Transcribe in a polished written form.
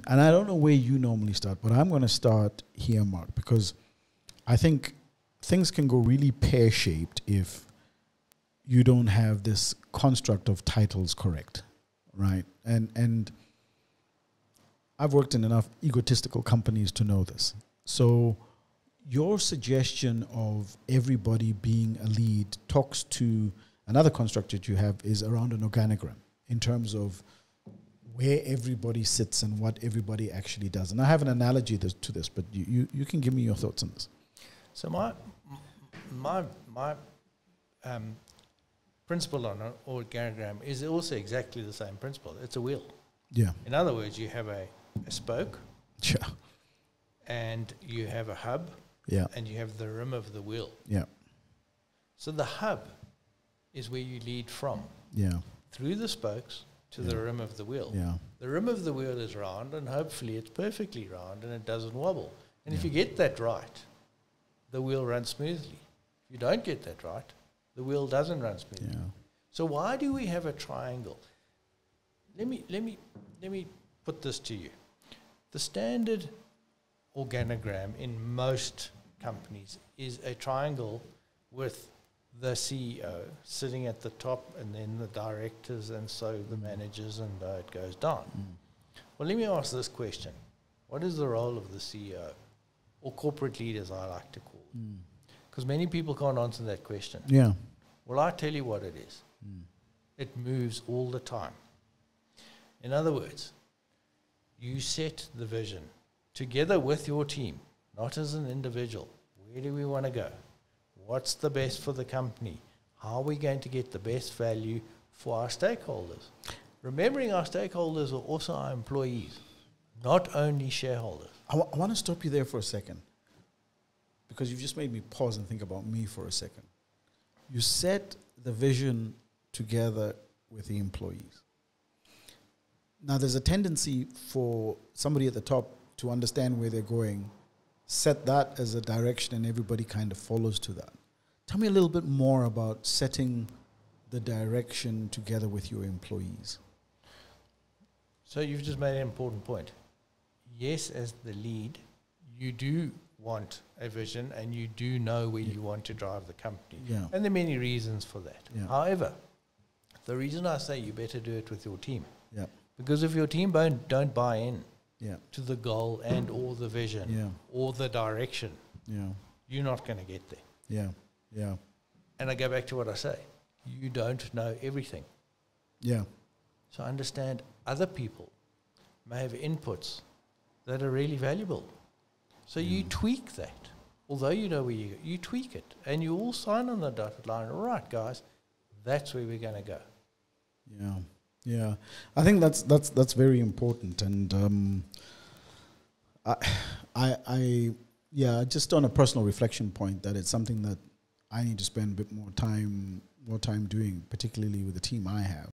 and I don't know where you normally start, but I'm going to start here, Mark, because I think things can go really pear-shaped if you don't have this construct of titles correct, right? And I've worked in enough egotistical companies to know this. So your suggestion of everybody being a lead talks to another construct that you have is around an organogram in terms of where everybody sits and what everybody actually does. And I have an analogy to this, but you can give me your thoughts on this. So my principle on an organogram is also exactly the same principle. It's a wheel. Yeah. In other words, you have a spoke. Sure. And you have a hub. Yeah. And you have the rim of the wheel. Yeah. So the hub is where you lead from. Yeah. Through the spokes to the rim of the wheel. Yeah. The rim of the wheel is round, and hopefully it's perfectly round and it doesn't wobble. And if you get that right, the wheel runs smoothly. If you don't get that right, the wheel doesn't run smoothly. Yeah. So why do we have a triangle? Let me put this to you. The standard organogram in most companies is a triangle with the CEO sitting at the top, and then the directors, and so the managers, and it goes down. Well, let me ask this question. What is the role of the CEO, or corporate lead, as I like to call it? Because many people can't answer that question. Yeah. Well, I tell you what it is. It moves all the time. In other words, you set the vision together with your team, not as an individual. Where do we want to go? What's the best for the company? How are we going to get the best value for our stakeholders? Remembering our stakeholders are also our employees, not only shareholders. I want to stop you there for a second, because you've just made me pause and think about me for a second. You set the vision together with the employees. Now, there's a tendency for somebody at the top to understand where they're going, set that as a direction, and everybody kind of follows to that. Tell me a little bit more about setting the direction together with your employees. So you've just made an important point. Yes, as the lead, you do want a vision and you do know where you want to drive the company. Yeah. And there are many reasons for that. Yeah. However, the reason I say you better do it with your team, Yeah. because if your team don't buy in Yeah. to the goal and or the vision or the direction, you're not going to get there. Yeah. Yeah. And I go back to what I say. You don't know everything. Yeah. So understand other people may have inputs that are really valuable. So you tweak that. Although you know where you tweak it. And you all sign on the dotted line. All right, guys, that's where we're going to go. Yeah. Yeah. I think that's very important. And I just on a personal reflection point, that it's something that I need to spend a bit more time doing, particularly with the team I have.